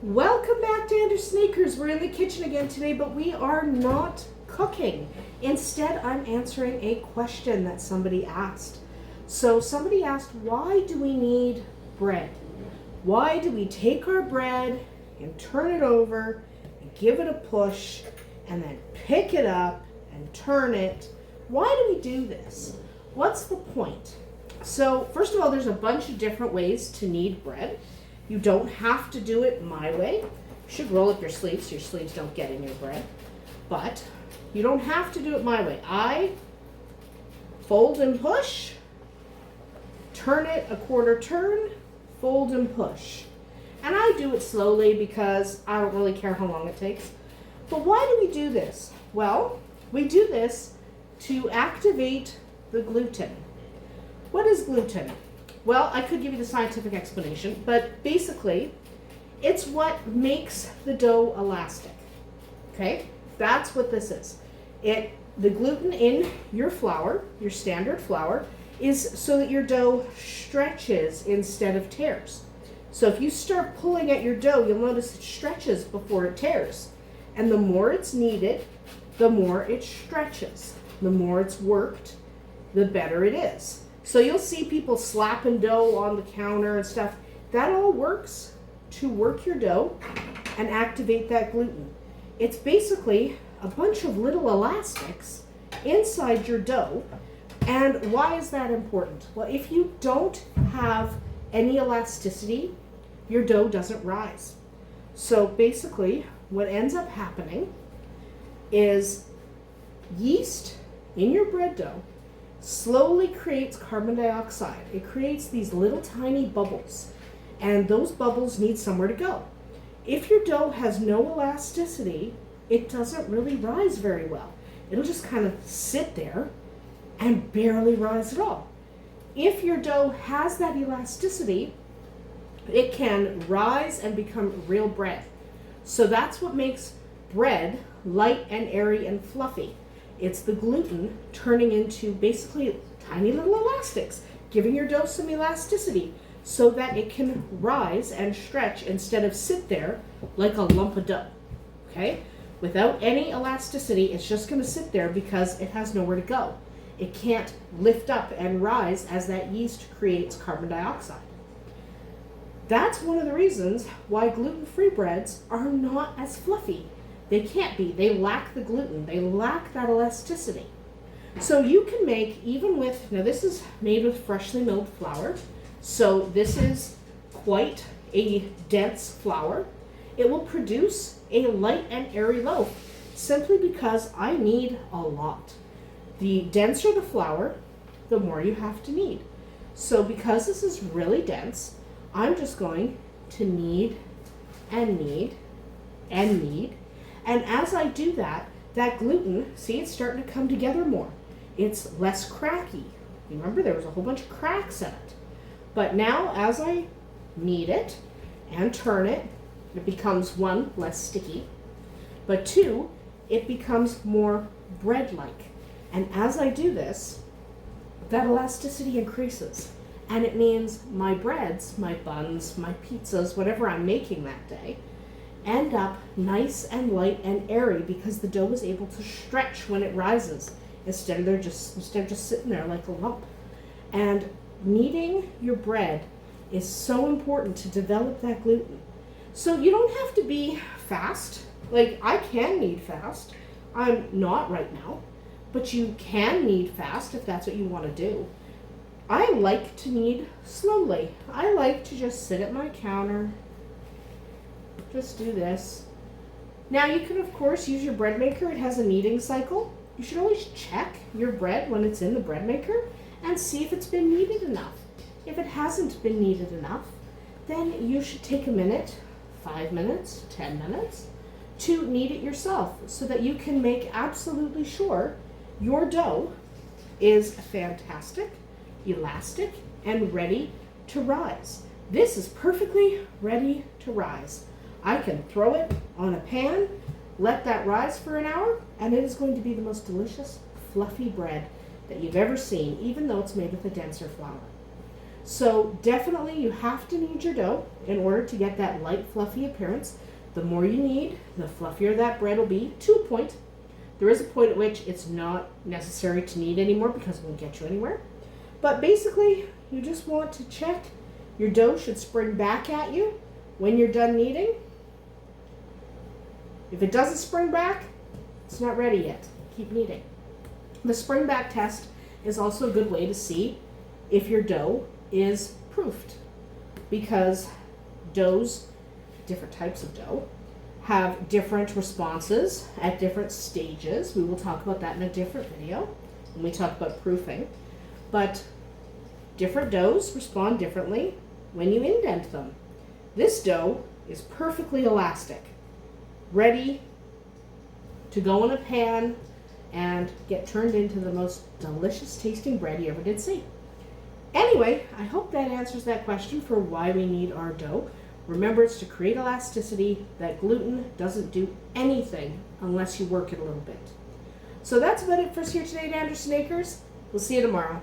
Welcome back to Andersen. We're in the kitchen again today, but we are not cooking. Instead, I'm answering a question that somebody asked. So somebody asked, why do we need bread? Why do we take our bread and turn it over and give it a push and then pick it up and turn it? Why do we do this? What's the point? So first of all, there's a bunch of different ways to knead bread. You don't have to do it my way. You should roll up your sleeves so your sleeves don't get in your bread. But you don't have to do it my way. I fold and push, turn it a quarter turn, fold and push. And I do it slowly because I don't really care how long it takes. But why do we do this? Well, we do this to activate the gluten. What is gluten? Well, I could give you the scientific explanation, but basically, it's what makes the dough elastic. Okay? That's what this is. The gluten in your flour, your standard flour, is so that your dough stretches instead of tears. So if you start pulling at your dough, you'll notice it stretches before it tears. And the more it's kneaded, the more it stretches. The more it's worked, the better it is. So you'll see people slapping dough on the counter and stuff. That all works to work your dough and activate that gluten. It's basically a bunch of little elastics inside your dough. And why is that important? Well, if you don't have any elasticity, your dough doesn't rise. So basically, what ends up happening is yeast in your bread dough slowly creates carbon dioxide. It creates these little tiny bubbles, and those bubbles need somewhere to go. If your dough has no elasticity, it doesn't really rise very well. It'll just kind of sit there and barely rise at all. If your dough has that elasticity, it can rise and become real bread. So that's what makes bread light and airy and fluffy. It's the gluten turning into basically tiny little elastics, giving your dough some elasticity so that it can rise and stretch instead of sit there like a lump of dough. Okay? Without any elasticity, it's just going to sit there because it has nowhere to go. It can't lift up and rise as that yeast creates carbon dioxide. That's one of the reasons why gluten-free breads are not as fluffy. They can't be. They lack the gluten. They lack that elasticity. So you can make, even with, now this is made with freshly milled flour. So this is quite a dense flour. It will produce a light and airy loaf simply because I knead a lot. The denser the flour, the more you have to knead. So because this is really dense, I'm just going to knead and knead and knead. And as I do that, that gluten, see, it's starting to come together more. It's less cracky. Remember, there was a whole bunch of cracks in it. But now, as I knead it and turn it, it becomes, one, less sticky, but two, it becomes more bread-like. And as I do this, that elasticity increases. And it means my breads, my buns, my pizzas, whatever I'm making that day, end up nice and light and airy because the dough is able to stretch when it rises instead of just sitting there like a lump. And kneading your bread is so important to develop that gluten. So you don't have to be fast. Like, I can knead fast. I'm not right now, but you can knead fast if that's what you want to do. I like to knead slowly. I like to just sit at my counter. Just do this. Now you can of course use your bread maker. It has a kneading cycle. You should always check your bread when it's in the bread maker and see if it's been kneaded enough. If it hasn't been kneaded enough, then you should take a minute, 5 minutes, 10 minutes to knead it yourself so that you can make absolutely sure your dough is fantastic, elastic, and ready to rise. This is perfectly ready to rise. I can throw it on a pan, let that rise for an hour, and it is going to be the most delicious, fluffy bread that you've ever seen, even though it's made with a denser flour. So definitely you have to knead your dough in order to get that light, fluffy appearance. The more you knead, the fluffier that bread will be, to a point. There is a point at which it's not necessary to knead anymore because it won't get you anywhere. But basically, you just want to check your dough should spring back at you when you're done kneading. If it doesn't spring back, it's not ready yet. Keep kneading. The spring back test is also a good way to see if your dough is proofed, because doughs, different types of dough, have different responses at different stages. We will talk about that in a different video when we talk about proofing. But different doughs respond differently when you indent them. This dough is perfectly elastic, ready to go in a pan and get turned into the most delicious tasting bread you ever did see. Anyway, I hope that answers that question for why we need our dough. Remember, it's to create elasticity. That gluten doesn't do anything unless you work it a little bit. So that's about it for us here today at Andersen Acres. We'll see you tomorrow.